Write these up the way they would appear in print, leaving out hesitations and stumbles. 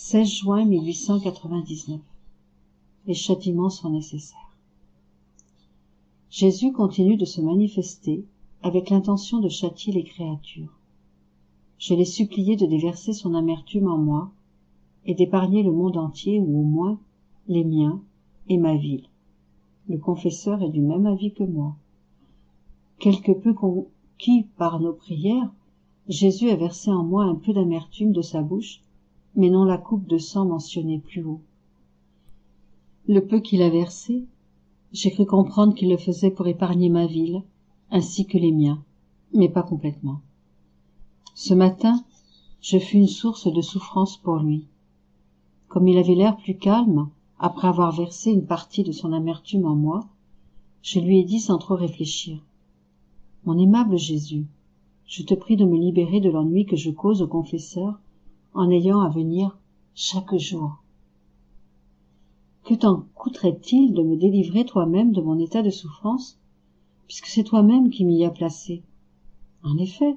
16 juin 1899. Les châtiments sont nécessaires. Jésus continue de se manifester avec l'intention de châtier les créatures. Je l'ai supplié de déverser son amertume en moi et d'épargner le monde entier ou au moins les miens et ma ville. Le confesseur est du même avis que moi. Quelque peu conquis par nos prières, Jésus a versé en moi un peu d'amertume de sa bouche, mais non la coupe de sang mentionnée plus haut. Le peu qu'il a versé, j'ai cru comprendre qu'il le faisait pour épargner ma ville, ainsi que les miens, mais pas complètement. Ce matin, je fus une source de souffrance pour lui. Comme il avait l'air plus calme, après avoir versé une partie de son amertume en moi, je lui ai dit sans trop réfléchir. « Mon aimable Jésus, je te prie de me libérer de l'ennui que je cause au confesseur en ayant à venir chaque jour. Que t'en coûterait-il de me délivrer toi-même de mon état de souffrance, puisque c'est toi-même qui m'y as placé? En effet,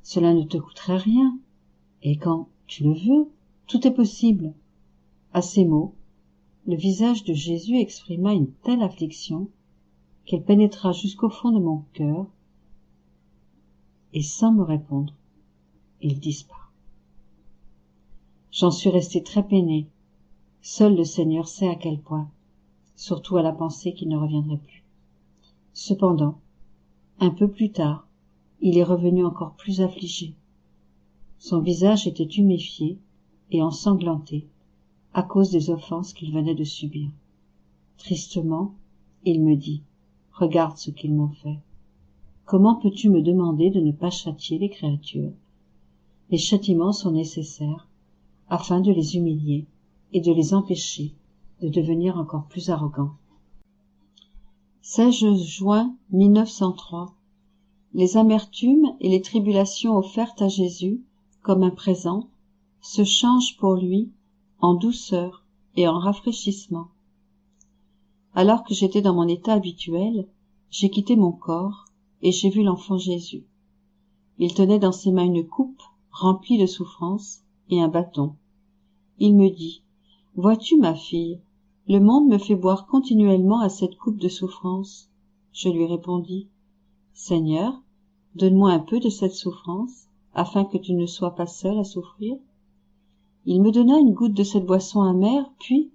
cela ne te coûterait rien, et quand tu le veux, tout est possible. » À ces mots, le visage de Jésus exprima une telle affliction qu'elle pénétra jusqu'au fond de mon cœur, et sans me répondre, il disparut. J'en suis resté très peiné. Seul le Seigneur sait à quel point, surtout à la pensée qu'il ne reviendrait plus. Cependant, un peu plus tard, il est revenu encore plus affligé. Son visage était tuméfié et ensanglanté à cause des offenses qu'il venait de subir. Tristement, il me dit « Regarde ce qu'ils m'ont fait. Comment peux-tu me demander de ne pas châtier les créatures? Les châtiments sont nécessaires afin de les humilier et de les empêcher de devenir encore plus arrogants. » 16 juin 1903. Les amertumes et les tribulations offertes à Jésus comme un présent se changent pour lui en douceur et en rafraîchissement. Alors que j'étais dans mon état habituel, j'ai quitté mon corps et j'ai vu l'enfant Jésus. Il tenait dans ses mains une coupe remplie de souffrance et un bâton. Il me dit « Vois-tu, ma fille, le monde me fait boire continuellement à cette coupe de souffrance. » Je lui répondis « Seigneur, donne-moi un peu de cette souffrance, afin que tu ne sois pas seul à souffrir. » Il me donna une goutte de cette boisson amère, puis,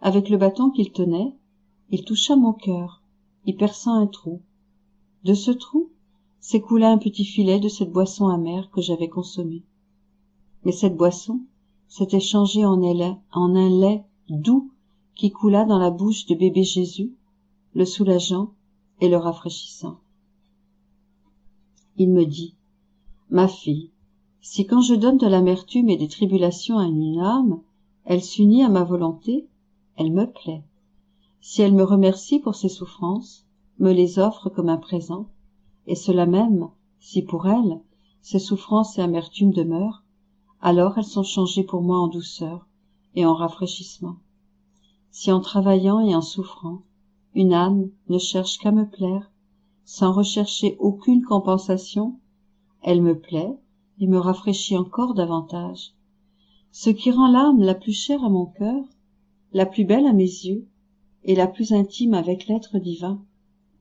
avec le bâton qu'il tenait, il toucha mon cœur, y perçant un trou. De ce trou s'écoula un petit filet de cette boisson amère que j'avais consommée. Mais cette boisson s'était changée en un lait doux qui coula dans la bouche de bébé Jésus, le soulageant et le rafraîchissant. Il me dit « Ma fille, si quand je donne de l'amertume et des tribulations à une âme, elle s'unit à ma volonté, elle me plaît. Si elle me remercie pour ses souffrances, me les offre comme un présent, et cela même, si pour elle, ces souffrances et amertumes demeurent, alors elles sont changées pour moi en douceur et en rafraîchissement. Si en travaillant et en souffrant, une âme ne cherche qu'à me plaire, sans rechercher aucune compensation, elle me plaît et me rafraîchit encore davantage. Ce qui rend l'âme la plus chère à mon cœur, la plus belle à mes yeux, et la plus intime avec l'être divin,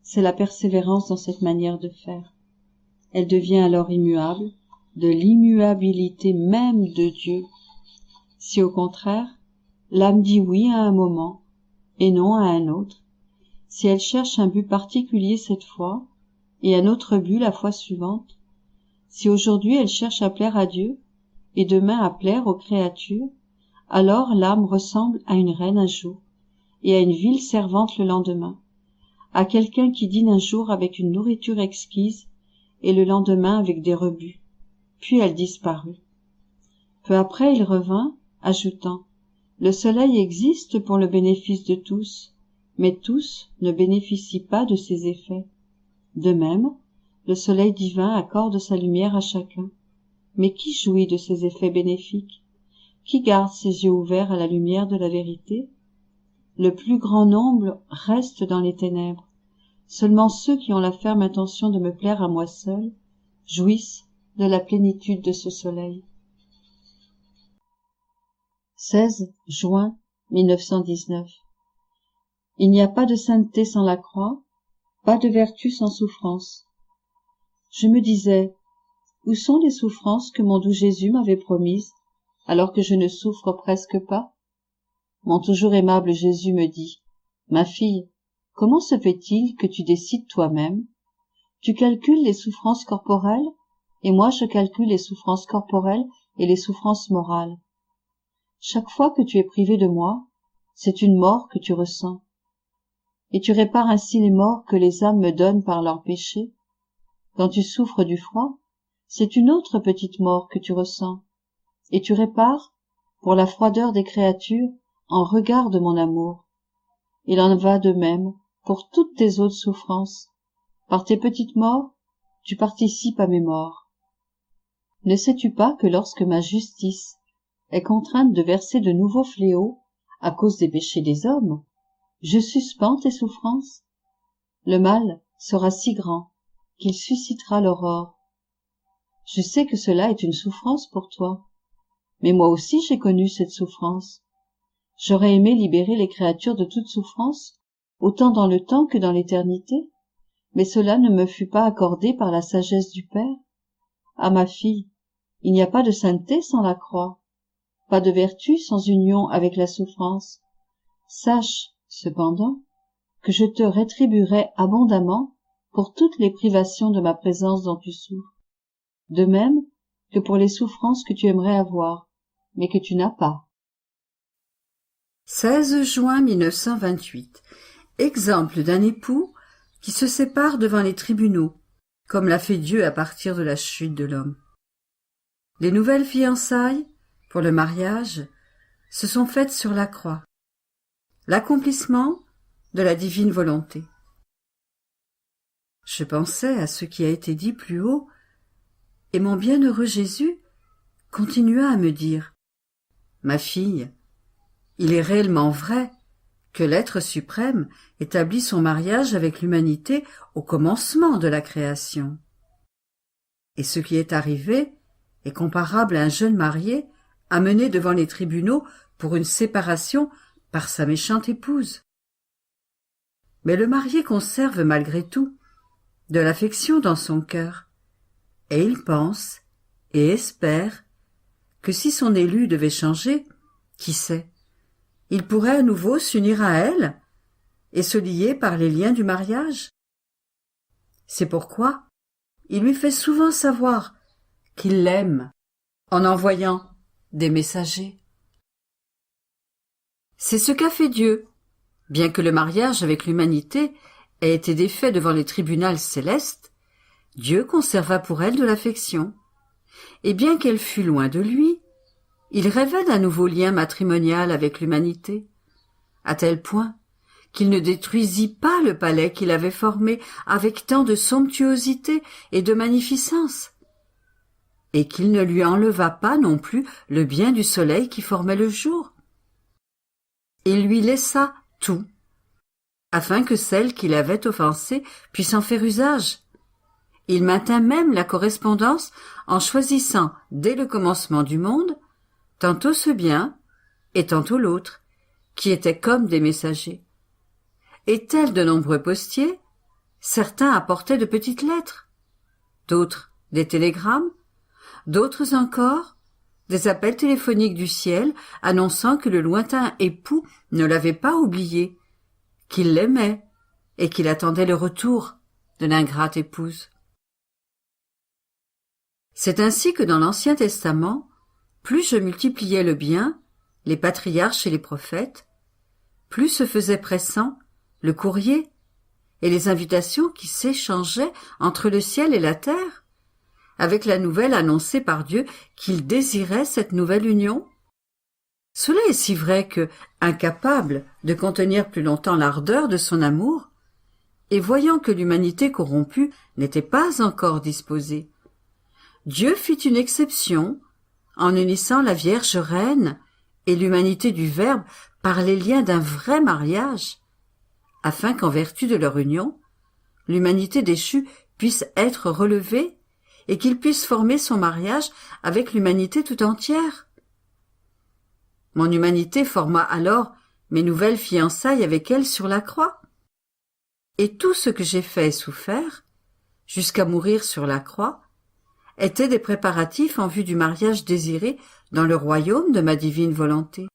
c'est la persévérance dans cette manière de faire. Elle devient alors immuable, de l'immuabilité même de Dieu. Si au contraire, l'âme dit oui à un moment, et non à un autre, si elle cherche un but particulier cette fois, et un autre but la fois suivante, si aujourd'hui elle cherche à plaire à Dieu, et demain à plaire aux créatures, alors l'âme ressemble à une reine un jour, et à une vile servante le lendemain, à quelqu'un qui dîne un jour avec une nourriture exquise, et le lendemain avec des rebuts. Puis elle disparut. Peu après il revint, ajoutant « Le soleil existe pour le bénéfice de tous, mais tous ne bénéficient pas de ses effets. De même, le soleil divin accorde sa lumière à chacun. Mais qui jouit de ses effets bénéfiques? Qui garde ses yeux ouverts à la lumière de la vérité? Le plus grand nombre reste dans les ténèbres. Seulement ceux qui ont la ferme intention de me plaire à moi seul jouissent de la plénitude de ce soleil. 16 juin 1919. Il n'y a pas de sainteté sans la croix, pas de vertu sans souffrance. Je me disais, où sont les souffrances que mon doux Jésus m'avait promises, alors que je ne souffre presque pas? Mon toujours aimable Jésus me dit, ma fille, comment se fait-il que tu décides toi-même? Tu calcules les souffrances corporelles, et moi je calcule les souffrances corporelles et les souffrances morales. Chaque fois que tu es privé de moi, c'est une mort que tu ressens. Et tu répares ainsi les morts que les âmes me donnent par leurs péchés. Quand tu souffres du froid, c'est une autre petite mort que tu ressens. Et tu répares, pour la froideur des créatures, en regard de mon amour. Il en va de même pour toutes tes autres souffrances. Par tes petites morts, tu participes à mes morts. Ne sais-tu pas que lorsque ma justice est contrainte de verser de nouveaux fléaux à cause des péchés des hommes, je suspends tes souffrances? Le mal sera si grand qu'il suscitera l'aurore. Je sais que cela est une souffrance pour toi, mais moi aussi j'ai connu cette souffrance. J'aurais aimé libérer les créatures de toute souffrance, autant dans le temps que dans l'éternité, mais cela ne me fut pas accordé par la sagesse du Père. Ah ma fille, il n'y a pas de sainteté sans la croix, pas de vertu sans union avec la souffrance. Sache, cependant, que je te rétribuerai abondamment pour toutes les privations de ma présence dont tu souffres, de même que pour les souffrances que tu aimerais avoir, mais que tu n'as pas. 16 juin 1928. Exemple d'un époux qui se sépare devant les tribunaux, comme l'a fait Dieu à partir de la chute de l'homme. Les nouvelles fiançailles, pour le mariage, se sont faites sur la croix, l'accomplissement de la divine volonté. Je pensais à ce qui a été dit plus haut, et mon bienheureux Jésus continua à me dire, « Ma fille, il est réellement vrai que l'être suprême établit son mariage avec l'humanité au commencement de la création. Et ce qui est arrivé est comparable à un jeune marié amené devant les tribunaux pour une séparation par sa méchante épouse. Mais le marié conserve malgré tout de l'affection dans son cœur, et il pense et espère que si son élu devait changer, qui sait, il pourrait à nouveau s'unir à elle et se lier par les liens du mariage. C'est pourquoi il lui fait souvent savoir qu'il l'aime en envoyant des messagers. C'est ce qu'a fait Dieu, bien que le mariage avec l'humanité ait été défait devant les tribunaux célestes. Dieu conserva pour elle de l'affection, et bien qu'elle fût loin de lui, il rêvait d'un nouveau lien matrimonial avec l'humanité, à tel point qu'il ne détruisit pas le palais qu'il avait formé avec tant de somptuosité et de magnificence, et qu'il ne lui enleva pas non plus le bien du soleil qui formait le jour. Il lui laissa tout, afin que celle qu'il avait offensée puisse en faire usage. Il maintint même la correspondance en choisissant, dès le commencement du monde, tantôt ce bien et tantôt l'autre, qui étaient comme des messagers. Et tels de nombreux postiers, certains apportaient de petites lettres, d'autres des télégrammes, d'autres encore des appels téléphoniques du ciel annonçant que le lointain époux ne l'avait pas oublié, qu'il l'aimait et qu'il attendait le retour de l'ingrate épouse. C'est ainsi que dans l'Ancien Testament, plus je multipliais le bien, les patriarches et les prophètes, plus se faisait pressant le courrier et les invitations qui s'échangeaient entre le ciel et la terre, avec la nouvelle annoncée par Dieu qu'il désirait cette nouvelle union. Cela est si vrai que, incapable de contenir plus longtemps l'ardeur de son amour, et voyant que l'humanité corrompue n'était pas encore disposée, Dieu fit une exception en unissant la Vierge Reine et l'humanité du Verbe par les liens d'un vrai mariage, afin qu'en vertu de leur union, l'humanité déchue puisse être relevée et qu'il puisse former son mariage avec l'humanité tout entière. Mon humanité forma alors mes nouvelles fiançailles avec elle sur la croix. Et tout ce que j'ai fait et souffert, jusqu'à mourir sur la croix, étaient des préparatifs en vue du mariage désiré dans le royaume de ma divine volonté.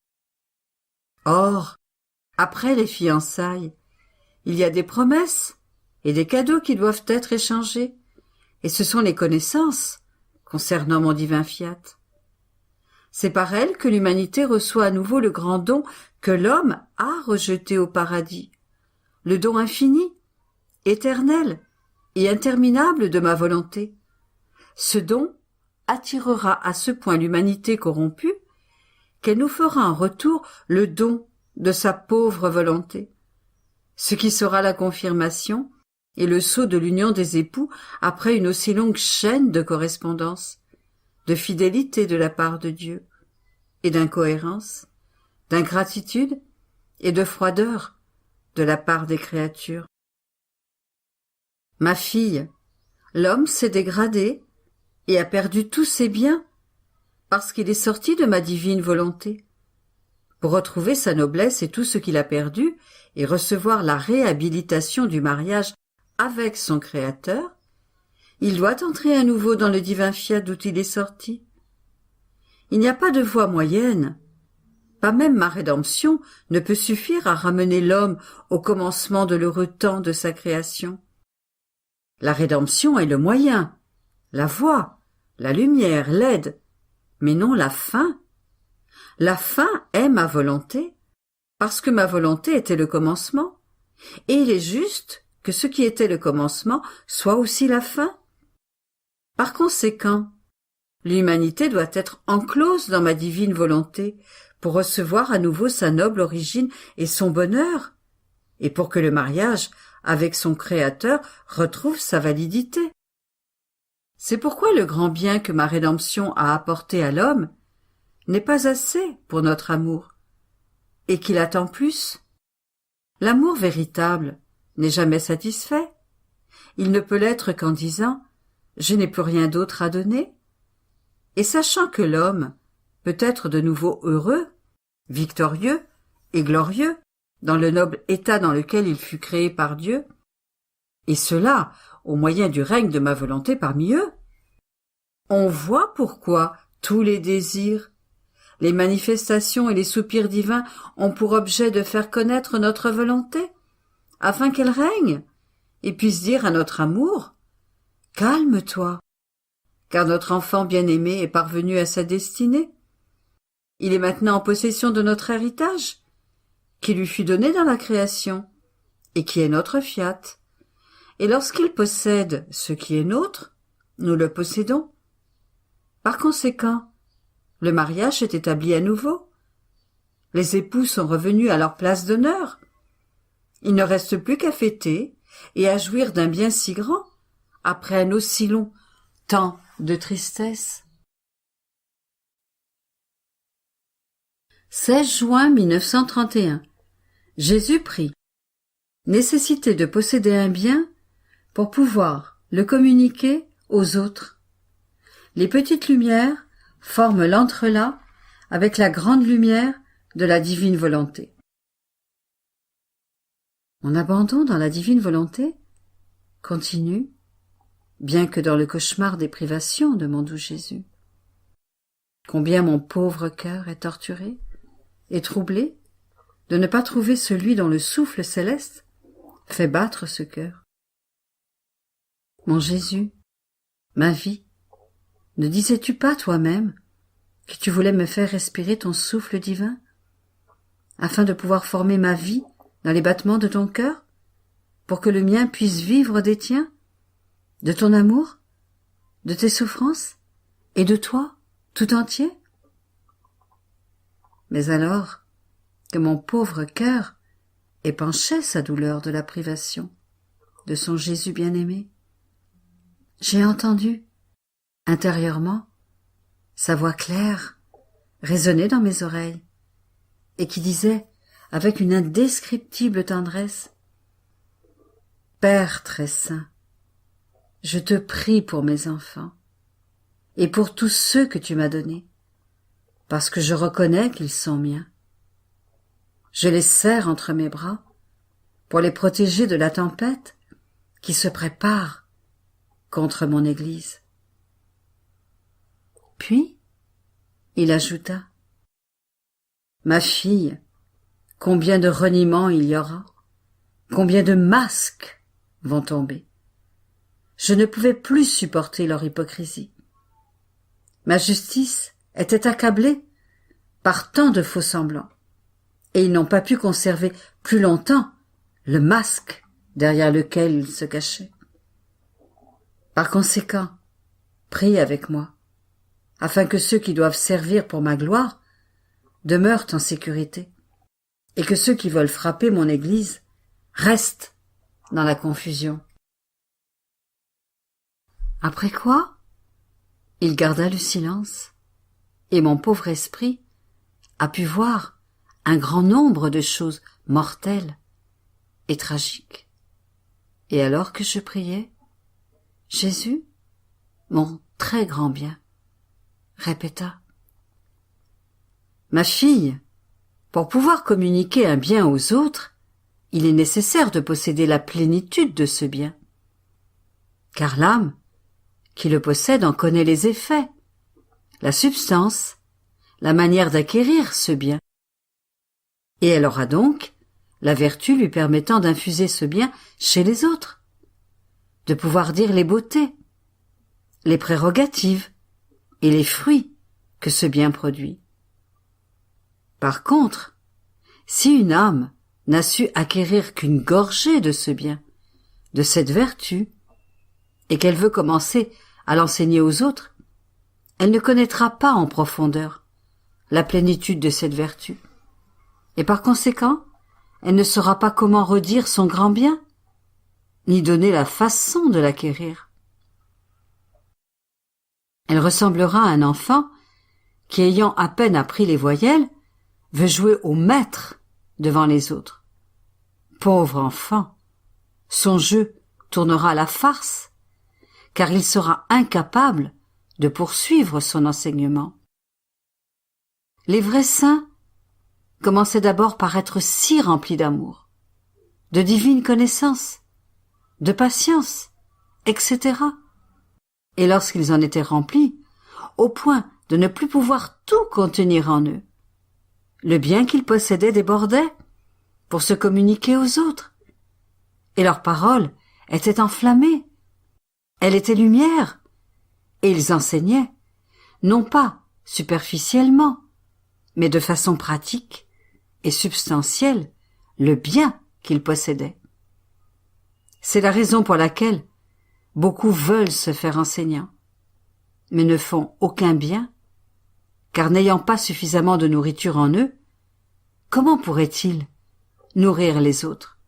Or, après les fiançailles, il y a des promesses et des cadeaux qui doivent être échangés, et ce sont les connaissances concernant mon divin fiat. C'est par elles que l'humanité reçoit à nouveau le grand don que l'homme a rejeté au paradis, le don infini, éternel et interminable de ma volonté. Ce don attirera à ce point l'humanité corrompue qu'elle nous fera en retour le don de sa pauvre volonté, ce qui sera la confirmation et le sceau de l'union des époux après une aussi longue chaîne de correspondance, de fidélité de la part de Dieu, et d'incohérence, d'ingratitude et de froideur de la part des créatures. Ma fille, l'homme s'est dégradé et a perdu tous ses biens parce qu'il est sorti de ma divine volonté. Pour retrouver sa noblesse et tout ce qu'il a perdu et recevoir la réhabilitation du mariage avec son Créateur, il doit entrer à nouveau dans le divin fiat d'où il est sorti. Il n'y a pas de voie moyenne. Pas même ma rédemption ne peut suffire à ramener l'homme au commencement de l'heureux temps de sa création. La rédemption est le moyen, la voie, la lumière, l'aide, mais non la fin. La fin est ma volonté, parce que ma volonté était le commencement, et il est juste que ce qui était le commencement soit aussi la fin. Par conséquent, l'humanité doit être enclose dans ma divine volonté pour recevoir à nouveau sa noble origine et son bonheur, et pour que le mariage avec son Créateur retrouve sa validité. C'est pourquoi le grand bien que ma rédemption a apporté à l'homme n'est pas assez pour notre amour, et qu'il attend plus. L'amour véritable n'est jamais satisfait. Il ne peut l'être qu'en disant « Je n'ai plus rien d'autre à donner ». Et sachant que l'homme peut être de nouveau heureux, victorieux et glorieux dans le noble état dans lequel il fut créé par Dieu, et cela au moyen du règne de ma volonté parmi eux, on voit pourquoi tous les désirs, les manifestations et les soupirs divins ont pour objet de faire connaître notre volonté, afin qu'elle règne et puisse dire à notre amour « Calme-toi ». Car notre enfant bien-aimé est parvenu à sa destinée. Il est maintenant en possession de notre héritage, qui lui fut donné dans la création, et qui est notre fiat. Et lorsqu'il possède ce qui est nôtre, nous le possédons. Par conséquent, le mariage est établi à nouveau. Les époux sont revenus à leur place d'honneur. Il ne reste plus qu'à fêter et à jouir d'un bien si grand, après un aussi long temps de tristesse. 16 juin 1931. Jésus prie. Nécessité de posséder un bien pour pouvoir le communiquer aux autres. Les petites lumières forment l'entrelac avec la grande lumière de la divine volonté. Mon abandon dans la divine volonté continue, bien que dans le cauchemar des privations de mon doux Jésus. Combien mon pauvre cœur est torturé et troublé de ne pas trouver celui dont le souffle céleste fait battre ce cœur. Mon Jésus, ma vie, ne disais-tu pas toi-même que tu voulais me faire respirer ton souffle divin, afin de pouvoir former ma vie dans les battements de ton cœur, pour que le mien puisse vivre des tiens, de ton amour, de tes souffrances, et de toi, tout entier? Mais alors que mon pauvre cœur épanchait sa douleur de la privation de son Jésus bien-aimé, j'ai entendu, intérieurement, sa voix claire résonner dans mes oreilles, et qui disait, avec une indescriptible tendresse, « Père très saint, je te prie pour mes enfants, et pour tous ceux que tu m'as donnés. parce que je reconnais qu'ils sont miens. Je les serre entre mes bras pour les protéger de la tempête qui se prépare contre mon Église. Puis, il ajouta: Ma fille, combien de reniements il y aura, combien de masques vont tomber. Je ne pouvais plus supporter leur hypocrisie. Ma justice était accablée par tant de faux-semblants, et ils n'ont pas pu conserver plus longtemps le masque derrière lequel ils se cachaient. Par conséquent, prie avec moi, afin que ceux qui doivent servir pour ma gloire demeurent en sécurité, et que ceux qui veulent frapper mon Église restent dans la confusion. Après quoi, il garda le silence, et mon pauvre esprit a pu voir un grand nombre de choses mortelles et tragiques. Et alors que je priais, Jésus, mon très grand bien, répéta: Ma fille, pour pouvoir communiquer un bien aux autres, il est nécessaire de posséder la plénitude de ce bien. Car l'âme qui le possède en connaît les effets, la substance, la manière d'acquérir ce bien. Et elle aura donc la vertu lui permettant d'infuser ce bien chez les autres, de pouvoir dire les beautés, les prérogatives et les fruits que ce bien produit. Par contre, si une âme n'a su acquérir qu'une gorgée de ce bien, de cette vertu, et qu'elle veut commencer à l'enseigner aux autres, elle ne connaîtra pas en profondeur la plénitude de cette vertu, et par conséquent, elle ne saura pas comment redire son grand bien, ni donner la façon de l'acquérir. Elle ressemblera à un enfant qui, ayant à peine appris les voyelles, veut jouer au maître devant les autres. Pauvre enfant, son jeu tournera à la farce, car il sera incapable de poursuivre son enseignement. Les vrais saints commençaient d'abord par être si remplis d'amour, de divine connaissance, de patience, etc. Et lorsqu'ils en étaient remplis, au point de ne plus pouvoir tout contenir en eux, le bien qu'ils possédaient débordait pour se communiquer aux autres, et leur parole était enflammée, elle était lumière, et ils enseignaient, non pas superficiellement, mais de façon pratique et substantielle, le bien qu'ils possédaient. C'est la raison pour laquelle beaucoup veulent se faire enseignants, mais ne font aucun bien, car n'ayant pas suffisamment de nourriture en eux, comment pourraient-ils nourrir les autres?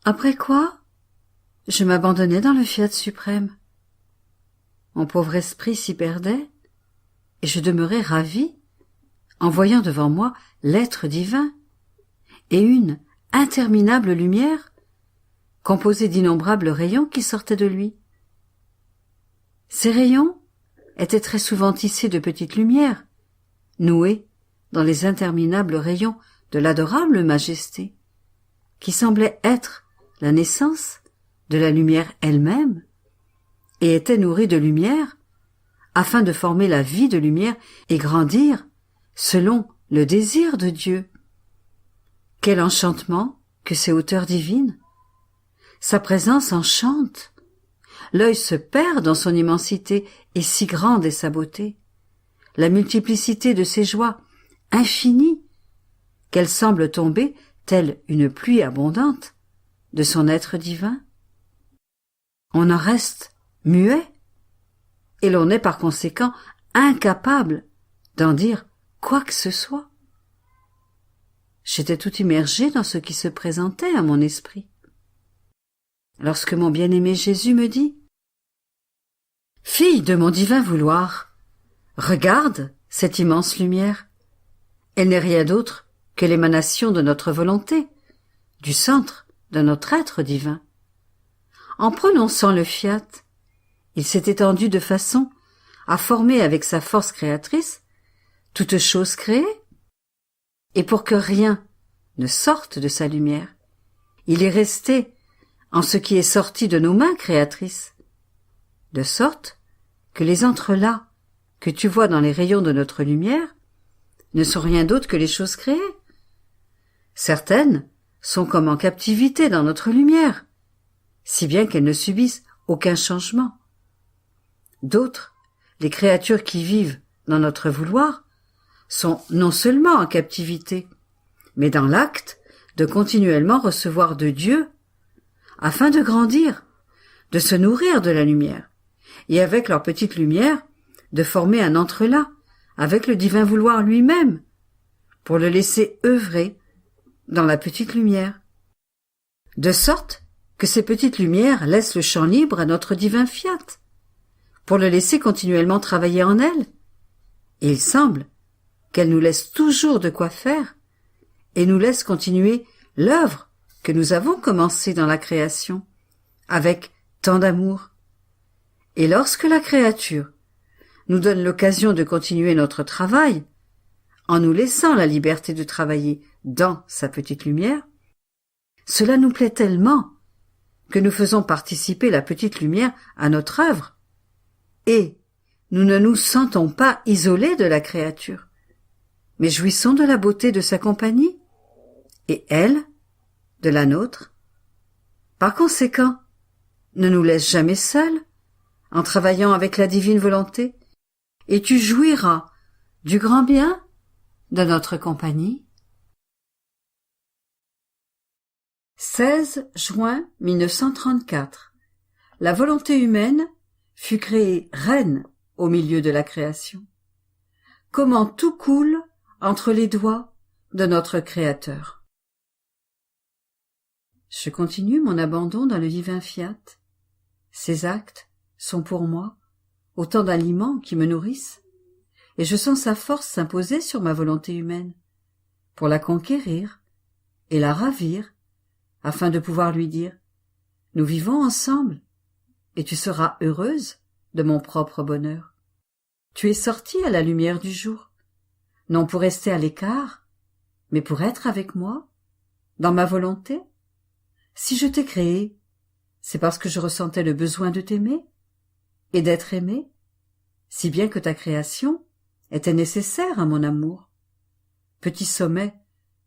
Après quoi, je m'abandonnai dans le fiat suprême. Mon pauvre esprit s'y perdait, et je demeurai ravi en voyant devant moi l'être divin et une interminable lumière composée d'innombrables rayons qui sortaient de lui. Ces rayons étaient très souvent tissés de petites lumières, nouées dans les interminables rayons de l'adorable majesté, qui semblait être la naissance de la lumière elle-même, et était nourrie de lumière, afin de former la vie de lumière et grandir selon le désir de Dieu. Quel enchantement que ces hauteurs divines! Sa présence enchante. L'œil se perd dans son immensité, et si grande est sa beauté. La multiplicité de ses joies, infinie, qu'elle semble tomber, telle une pluie abondante, de son être divin. On en reste muet, et l'on est par conséquent incapable d'en dire quoi que ce soit. J'étais tout immergé dans ce qui se présentait à mon esprit. Lorsque mon bien-aimé Jésus me dit: « Fille de mon divin vouloir, regarde cette immense lumière. Elle n'est rien d'autre que l'émanation de notre volonté, du centre de notre être divin. » En prononçant le fiat, il s'est étendu de façon a formé avec sa force créatrice toute chose créée, et pour que rien ne sorte de sa lumière, il est resté en ce qui est sorti de nos mains créatrices, de sorte que les entrelacs que tu vois dans les rayons de notre lumière ne sont rien d'autre que les choses créées. Certaines sont comme en captivité dans notre lumière, si bien qu'elles ne subissent aucun changement. D'autres, les créatures qui vivent dans notre vouloir, sont non seulement en captivité, mais dans l'acte de continuellement recevoir de Dieu, afin de grandir, de se nourrir de la lumière, et avec leur petite lumière, de former un entrelac avec le divin vouloir lui-même, pour le laisser œuvrer dans la petite lumière. De sorte que ces petites lumières laissent le champ libre à notre divin fiat, pour le laisser continuellement travailler en elles. Et il semble qu'elle nous laisse toujours de quoi faire, et nous laisse continuer l'œuvre que nous avons commencée dans la création, avec tant d'amour. Et lorsque la créature nous donne l'occasion de continuer notre travail, en nous laissant la liberté de travailler dans sa petite lumière, cela nous plaît tellement que nous faisons participer la petite lumière à notre œuvre, et nous ne nous sentons pas isolés de la créature, mais jouissons de la beauté de sa compagnie, et elle, de la nôtre. Par conséquent, ne nous laisse jamais seuls, en travaillant avec la divine volonté, et tu jouiras du grand bien de notre compagnie. 16 juin 1934. La volonté humaine fut créée reine au milieu de la création. Comment tout coule entre les doigts de notre Créateur. Je continue mon abandon dans le divin fiat. Ces actes sont pour moi autant d'aliments qui me nourrissent, et je sens sa force s'imposer sur ma volonté humaine, pour la conquérir et la ravir, afin de pouvoir lui dire « Nous vivons ensemble, et tu seras heureuse de mon propre bonheur. Tu es sortie à la lumière du jour, non pour rester à l'écart, mais pour être avec moi, dans ma volonté. Si je t'ai créée, c'est parce que je ressentais le besoin de t'aimer et d'être aimée, si bien que ta création était nécessaire à mon amour, petit sommet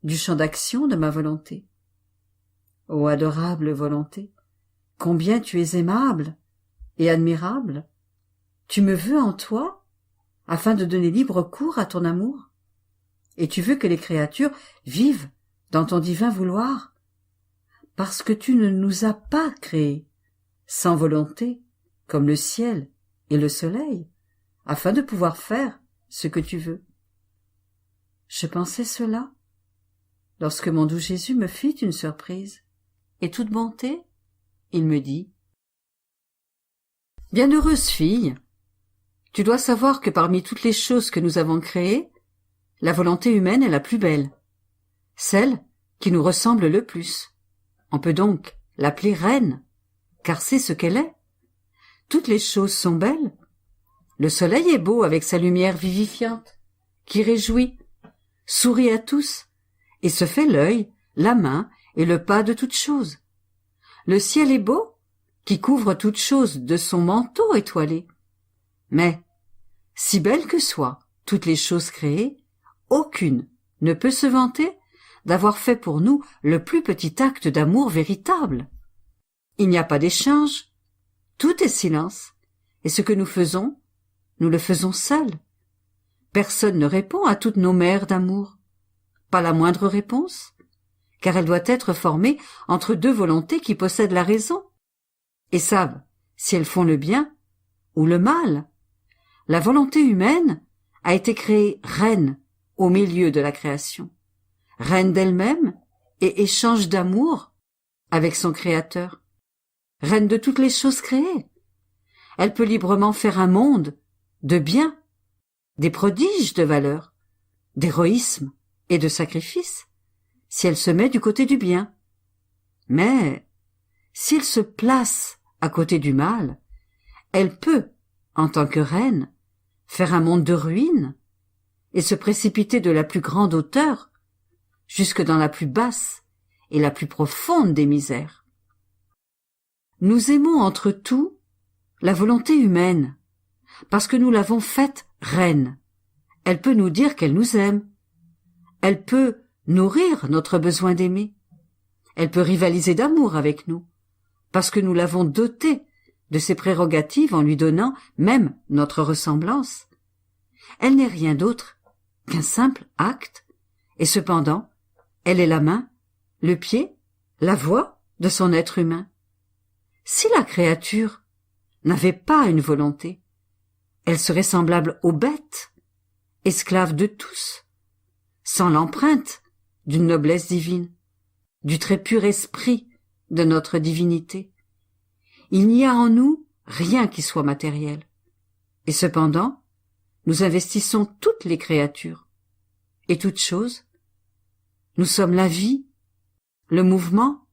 du champ d'action de ma volonté. Ô adorable volonté, combien tu es aimable et admirable! Tu me veux en toi, afin de donner libre cours à ton amour, et tu veux que les créatures vivent dans ton divin vouloir, parce que tu ne nous as pas créés sans volonté, comme le ciel et le soleil, afin de pouvoir faire ce que tu veux. Je pensais cela lorsque mon doux Jésus me fit une surprise, et toute bonté, il me dit « Bienheureuse fille, tu dois savoir que parmi toutes les choses que nous avons créées, la volonté humaine est la plus belle, celle qui nous ressemble le plus. On peut donc l'appeler reine, car c'est ce qu'elle est. Toutes les choses sont belles. Le soleil est beau avec sa lumière vivifiante, qui réjouit, sourit à tous, et se fait l'œil, la main et le pas de toutes choses. Le ciel est beau, qui couvre toutes choses de son manteau étoilé. Mais, si belles que soient toutes les choses créées, aucune ne peut se vanter d'avoir fait pour nous le plus petit acte d'amour véritable. Il n'y a pas d'échange, tout est silence, et ce que nous faisons, nous le faisons seuls. Personne ne répond à toutes nos mères d'amour, pas la moindre réponse, car elle doit être formée entre deux volontés qui possèdent la raison, et savent si elles font le bien ou le mal. La volonté humaine a été créée reine au milieu de la création, reine d'elle-même et échange d'amour avec son Créateur, reine de toutes les choses créées. Elle peut librement faire un monde de bien, des prodiges de valeur, d'héroïsme et de sacrifice, si elle se met du côté du bien. Mais si elle se place à côté du mal, elle peut, en tant que reine, faire un monde de ruines et se précipiter de la plus grande hauteur jusque dans la plus basse et la plus profonde des misères. Nous aimons entre tout la volonté humaine, parce que nous l'avons faite reine. Elle peut nous dire qu'elle nous aime. Elle peut nourrir notre besoin d'aimer. Elle peut rivaliser d'amour avec nous, parce que nous l'avons dotée de ses prérogatives en lui donnant même notre ressemblance. Elle n'est rien d'autre qu'un simple acte, et cependant, elle est la main, le pied, la voix de son être humain. Si la créature n'avait pas une volonté, elle serait semblable aux bêtes, esclave de tous, sans l'empreinte d'une noblesse divine, du très pur esprit de notre divinité. Il n'y a en nous rien qui soit matériel. Et cependant, nous investissons toutes les créatures et toutes choses. Nous sommes la vie, le mouvement,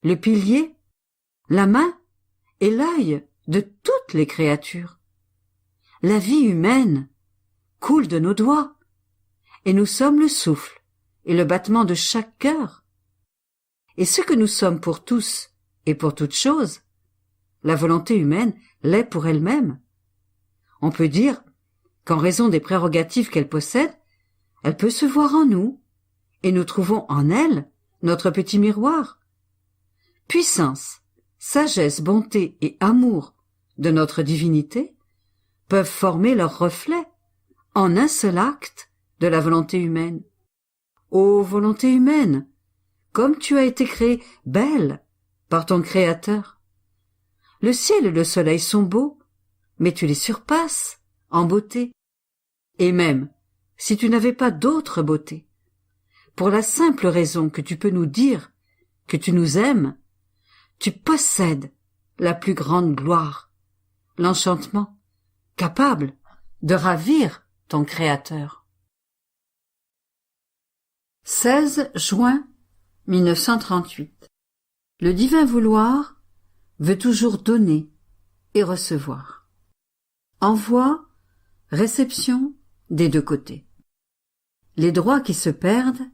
le pilier, la main et l'œil de toutes les créatures. La vie humaine coule de nos doigts, et nous sommes le souffle et le battement de chaque cœur. Et ce que nous sommes pour tous et pour toutes choses, la volonté humaine l'est pour elle-même. On peut dire qu'en raison des prérogatives qu'elle possède, elle peut se voir en nous, et nous trouvons en elle notre petit miroir. Puissance, sagesse, bonté et amour de notre divinité peuvent former leur reflet en un seul acte de la volonté humaine. Ô volonté humaine, comme tu as été créée belle par ton Créateur. Le ciel et le soleil sont beaux, mais tu les surpasses en beauté. Et même, si tu n'avais pas d'autre beauté, pour la simple raison que tu peux nous dire que tu nous aimes, tu possèdes la plus grande gloire, l'enchantement, capable de ravir ton Créateur. 16 juin 1938. Le divin vouloir veut toujours donner et recevoir. Envoi, réception des deux côtés. Les droits qui se perdent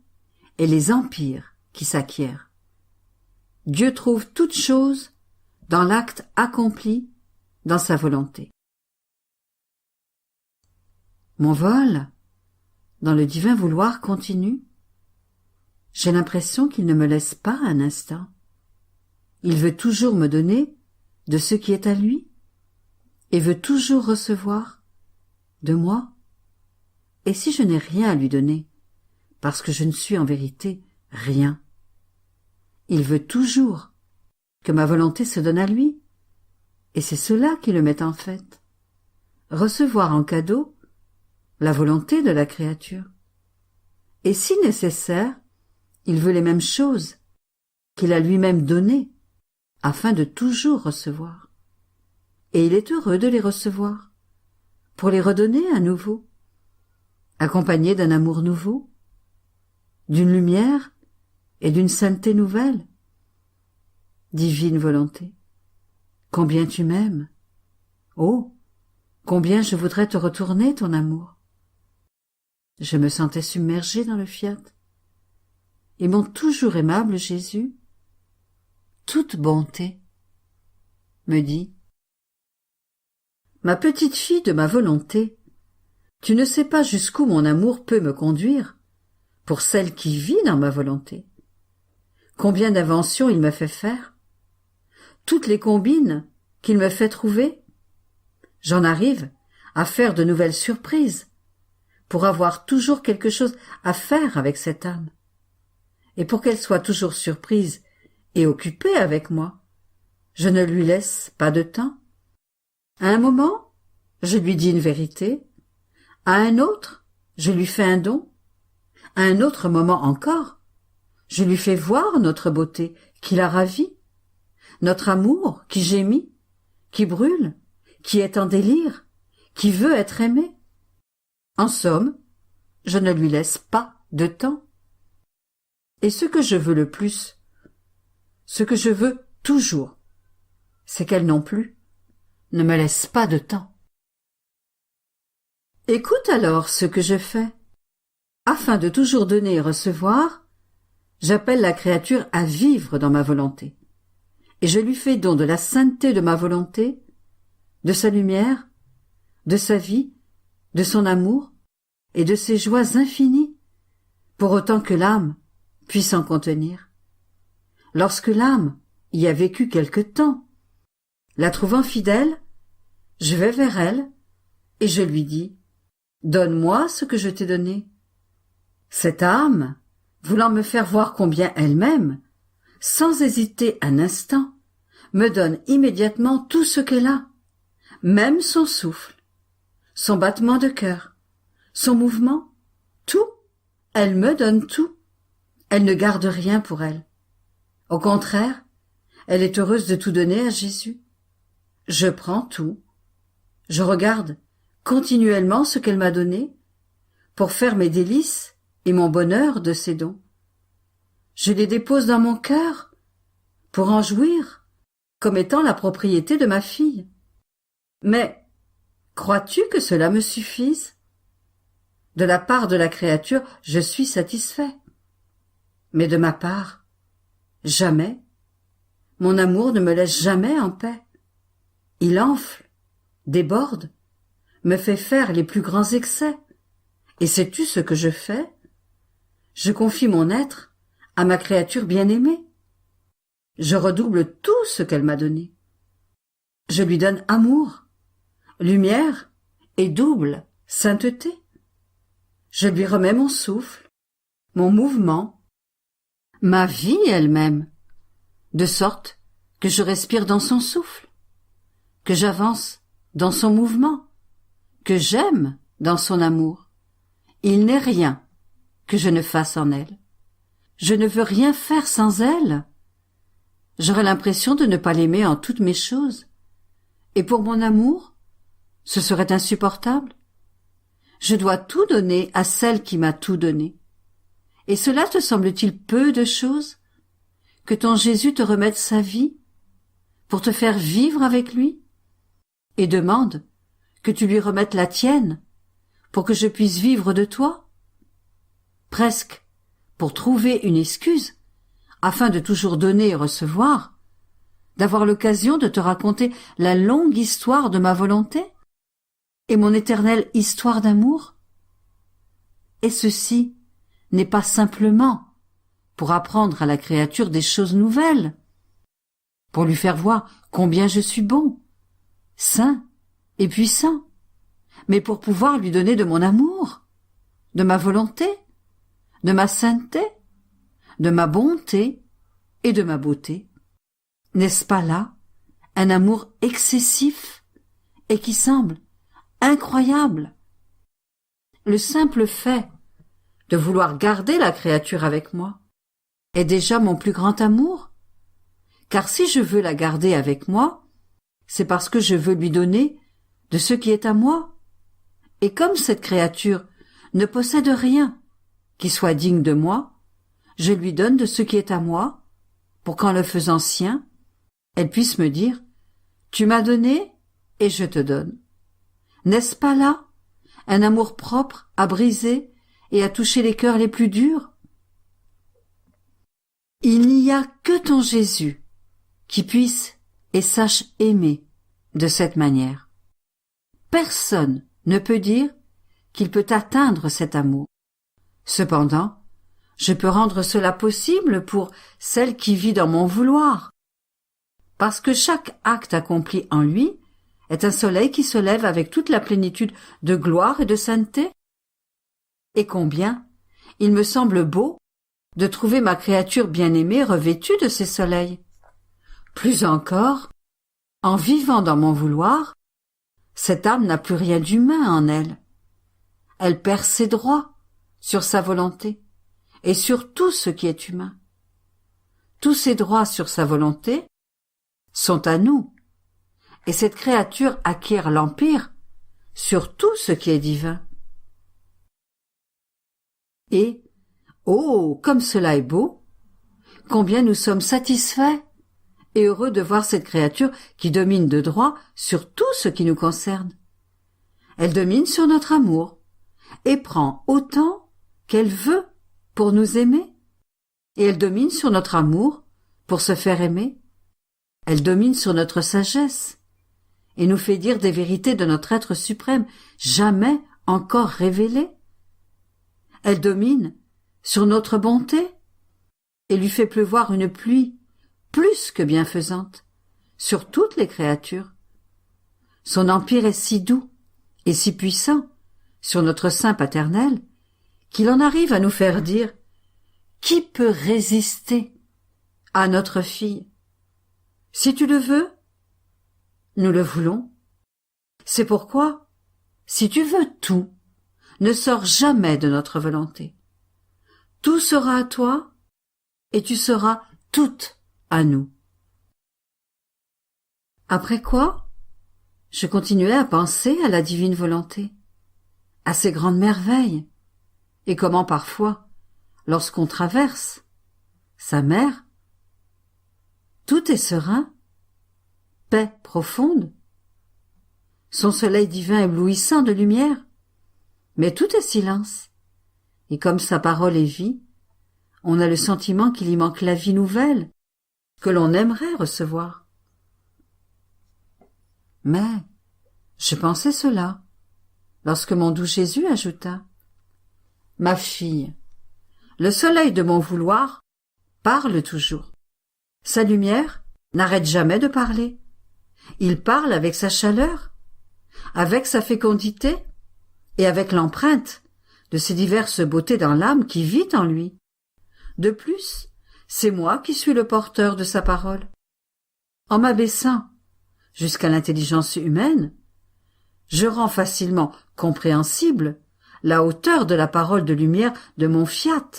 et les empires qui s'acquièrent. Dieu trouve toute chose dans l'acte accompli dans sa volonté. Mon vol dans le divin vouloir continue. J'ai l'impression qu'il ne me laisse pas un instant. Il veut toujours me donner de ce qui est à lui et veut toujours recevoir de moi. Et si je n'ai rien à lui donner, parce que je ne suis en vérité rien, il veut toujours que ma volonté se donne à lui, et c'est cela qui le met en fait. Recevoir en cadeau la volonté de la créature. Et si nécessaire, il veut les mêmes choses qu'il a lui-même données, afin de toujours recevoir. Et il est heureux de les recevoir, pour les redonner à nouveau, accompagné d'un amour nouveau, d'une lumière et d'une sainteté nouvelle. Divine volonté, combien tu m'aimes! Oh, combien je voudrais te retourner ton amour! Je me sentais submergée dans le fiat, et mon toujours aimable Jésus, toute bonté, me dit: ma petite fille de ma volonté, tu ne sais pas jusqu'où mon amour peut me conduire pour celle qui vit dans ma volonté. Combien d'inventions il me fait faire, toutes les combines qu'il me fait trouver. J'en arrive à faire de nouvelles surprises pour avoir toujours quelque chose à faire avec cette âme. Et pour qu'elle soit toujours surprise et occupée avec moi, je ne lui laisse pas de temps. À un moment, je lui dis une vérité. À un autre, je lui fais un don. À un autre moment encore, je lui fais voir notre beauté qui la ravit, notre amour qui gémit, qui brûle, qui est en délire, qui veut être aimé. En somme, je ne lui laisse pas de temps. Et ce que je veux le plus, ce que je veux toujours, c'est qu'elle non plus ne me laisse pas de temps. Écoute alors ce que je fais. Afin de toujours donner et recevoir, j'appelle la créature à vivre dans ma volonté. Et je lui fais don de la sainteté de ma volonté, de sa lumière, de sa vie, de son amour et de ses joies infinies, pour autant que l'âme puisse en contenir. Lorsque l'âme y a vécu quelque temps, la trouvant fidèle, je vais vers elle et je lui dis « Donne-moi ce que je t'ai donné ». Cette âme, voulant me faire voir combien elle m'aime, sans hésiter un instant, me donne immédiatement tout ce qu'elle a, même son souffle, son battement de cœur, son mouvement, tout, elle me donne tout. Elle ne garde rien pour elle. Au contraire, elle est heureuse de tout donner à Jésus. Je prends tout. Je regarde continuellement ce qu'elle m'a donné pour faire mes délices et mon bonheur de ses dons. Je les dépose dans mon cœur pour en jouir comme étant la propriété de ma fille. Mais crois-tu que cela me suffise? De la part de la créature, je suis satisfait. Mais de ma part, jamais. Mon amour ne me laisse jamais en paix. Il enfle, déborde, me fait faire les plus grands excès. Et sais-tu ce que je fais? Je confie mon être à ma créature bien-aimée. Je redouble tout ce qu'elle m'a donné. Je lui donne amour, lumière et double sainteté. Je lui remets mon souffle, mon mouvement, ma vie elle-même, de sorte que je respire dans son souffle, que j'avance dans son mouvement, que j'aime dans son amour. Il n'est rien que je ne fasse en elle. Je ne veux rien faire sans elle. J'aurais l'impression de ne pas l'aimer en toutes mes choses. Et pour mon amour, ce serait insupportable. Je dois tout donner à celle qui m'a tout donné. Et cela te semble-t-il peu de choses? Que ton Jésus te remette sa vie pour te faire vivre avec lui? Et demande que tu lui remettes la tienne pour que je puisse vivre de toi? Presque pour trouver une excuse, afin de toujours donner et recevoir, d'avoir l'occasion de te raconter la longue histoire de ma volonté et mon éternelle histoire d'amour? Et ceci n'est pas simplement pour apprendre à la créature des choses nouvelles, pour lui faire voir combien je suis bon, saint et puissant, mais pour pouvoir lui donner de mon amour, de ma volonté, de ma sainteté, de ma bonté et de ma beauté. N'est-ce pas là un amour excessif et qui semble incroyable? Le simple fait de vouloir garder la créature avec moi est déjà mon plus grand amour, car si je veux la garder avec moi, c'est parce que je veux lui donner de ce qui est à moi. Et comme cette créature ne possède rien qui soit digne de moi, je lui donne de ce qui est à moi, pour qu'en le faisant sien, elle puisse me dire « Tu m'as donné et je te donne ». N'est-ce pas là un amour propre à briser et à toucher les cœurs les plus durs? Il n'y a que ton Jésus qui puisse et sache aimer de cette manière. Personne ne peut dire qu'il peut atteindre cet amour. Cependant, je peux rendre cela possible pour celle qui vit dans mon vouloir, parce que chaque acte accompli en lui est un soleil qui se lève avec toute la plénitude de gloire et de sainteté. Et combien il me semble beau de trouver ma créature bien-aimée revêtue de ces soleils. Plus encore, en vivant dans mon vouloir, cette âme n'a plus rien d'humain en elle. Elle perd ses droits sur sa volonté et sur tout ce qui est humain. Tous ses droits sur sa volonté sont à nous, et cette créature acquiert l'empire sur tout ce qui est divin. Et, oh, comme cela est beau, combien nous sommes satisfaits et heureux de voir cette créature qui domine de droit sur tout ce qui nous concerne. Elle domine sur notre amour et prend autant qu'elle veut pour nous aimer. Et elle domine sur notre amour pour se faire aimer. Elle domine sur notre sagesse et nous fait dire des vérités de notre être suprême jamais encore révélées. Elle domine sur notre bonté et lui fait pleuvoir une pluie plus que bienfaisante sur toutes les créatures. Son empire est si doux et si puissant sur notre sein paternel qu'il en arrive à nous faire dire « Qui peut résister à notre fille ? Si tu le veux, nous le voulons. C'est pourquoi, si tu veux tout, ne sors jamais de notre volonté. Tout sera à toi et tu seras toute à nous. » Après quoi, je continuais à penser à la divine volonté, à ses grandes merveilles, et comment parfois, lorsqu'on traverse sa mer, tout est serein, paix profonde, son soleil divin éblouissant de lumière, mais tout est silence, et comme sa parole est vie, on a le sentiment qu'il y manque la vie nouvelle que l'on aimerait recevoir. Mais je pensais cela lorsque mon doux Jésus ajouta « Ma fille, le soleil de mon vouloir parle toujours. Sa lumière n'arrête jamais de parler. Il parle avec sa chaleur, avec sa fécondité et avec l'empreinte de ses diverses beautés dans l'âme qui vit en lui. De plus, c'est moi qui suis le porteur de sa parole. En m'abaissant jusqu'à l'intelligence humaine, je rends facilement compréhensible la hauteur de la parole de lumière de mon fiat,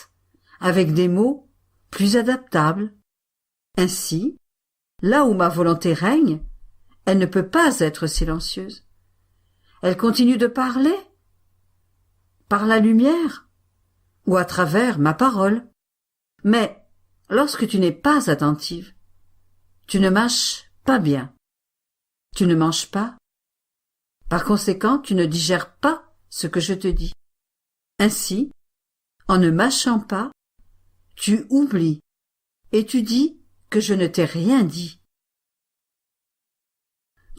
avec des mots plus adaptables. Ainsi, là où ma volonté règne, elle ne peut pas être silencieuse. Elle continue de parler, par la lumière, ou à travers ma parole. Mais, lorsque tu n'es pas attentive, tu ne mâches pas bien. Tu ne manges pas. Par conséquent, tu ne digères pas ce que je te dis. Ainsi, en ne mâchant pas, tu oublies et tu dis que je ne t'ai rien dit.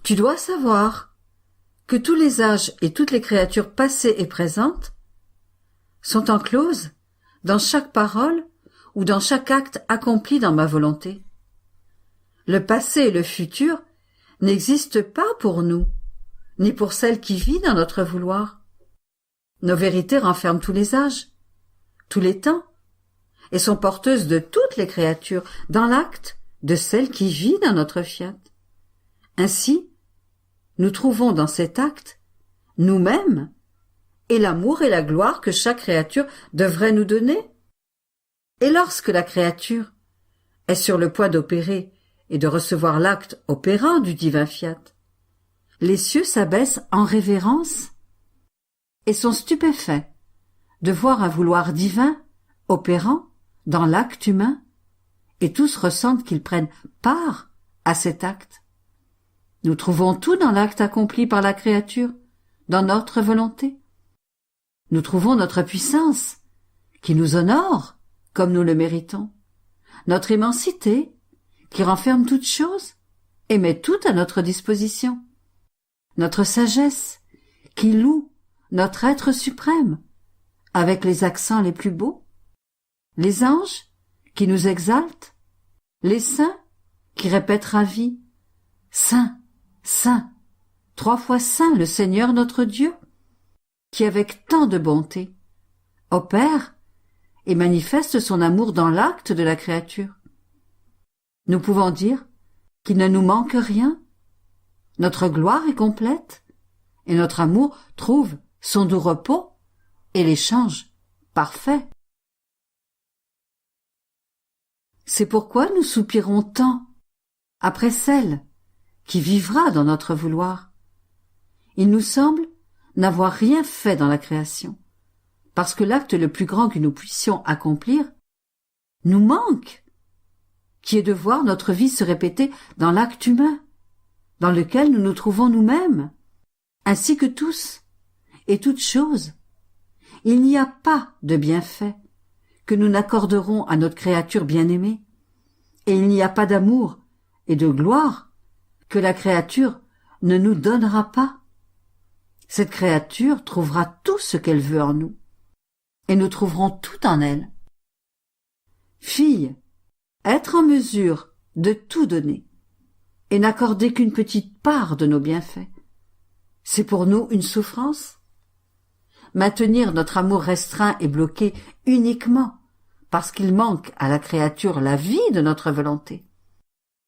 Tu dois savoir que tous les âges et toutes les créatures passées et présentes sont encloses dans chaque parole ou dans chaque acte accompli dans ma volonté. Le passé et le futur n'existent pas pour nous, ni pour celle qui vit dans notre vouloir. Nos vérités renferment tous les âges, tous les temps, et sont porteuses de toutes les créatures dans l'acte de celle qui vit dans notre fiat. Ainsi, nous trouvons dans cet acte nous-mêmes et l'amour et la gloire que chaque créature devrait nous donner. Et lorsque la créature est sur le point d'opérer et de recevoir l'acte opérant du divin fiat, les cieux s'abaissent en révérence et sont stupéfaits de voir un vouloir divin opérant dans l'acte humain, et tous ressentent qu'ils prennent part à cet acte. Nous trouvons tout dans l'acte accompli par la créature, dans notre volonté. Nous trouvons notre puissance, qui nous honore comme nous le méritons, notre immensité, qui renferme toutes choses et met tout à notre disposition, notre sagesse, qui loue notre être suprême, avec les accents les plus beaux, les anges qui nous exaltent, les saints qui répètent ravis « Saint, Saint, 3 fois Saint le Seigneur notre Dieu, qui avec tant de bonté opère et manifeste son amour dans l'acte de la créature. » Nous pouvons dire qu'il ne nous manque rien, notre gloire est complète, et notre amour trouve son doux repos et l'échange parfait. C'est pourquoi nous soupirons tant après celle qui vivra dans notre vouloir. Il nous semble n'avoir rien fait dans la création, parce que l'acte le plus grand que nous puissions accomplir nous manque, qui est de voir notre vie se répéter dans l'acte humain, dans lequel nous nous trouvons nous-mêmes, ainsi que tous et toute chose. Il n'y a pas de bienfait que nous n'accorderons à notre créature bien-aimée, et il n'y a pas d'amour et de gloire que la créature ne nous donnera pas. Cette créature trouvera tout ce qu'elle veut en nous, et nous trouverons tout en elle. Fille, être en mesure de tout donner, et n'accorder qu'une petite part de nos bienfaits, c'est pour nous une souffrance. Maintenir notre amour restreint et bloqué uniquement parce qu'il manque à la créature la vie de notre volonté,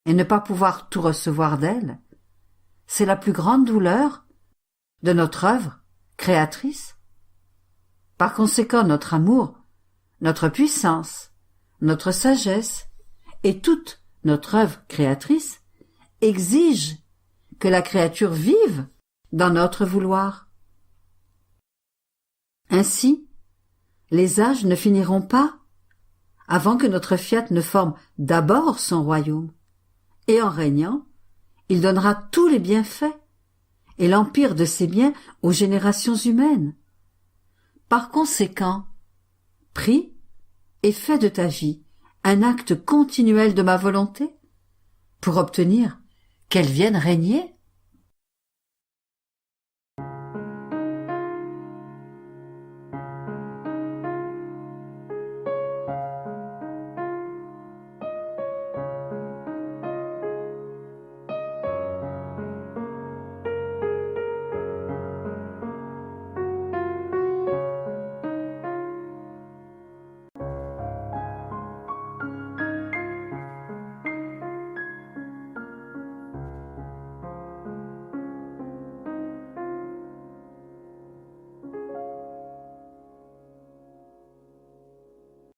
et ne pas pouvoir tout recevoir d'elle, c'est la plus grande douleur de notre œuvre créatrice. Par conséquent, notre amour, notre puissance, notre sagesse et toute notre œuvre créatrice exigent que la créature vive dans notre vouloir. Ainsi, les âges ne finiront pas avant que notre fiat ne forme d'abord son royaume, et en régnant, il donnera tous les bienfaits et l'empire de ses biens aux générations humaines. Par conséquent, prie et fais de ta vie un acte continuel de ma volonté pour obtenir qu'elle vienne régner.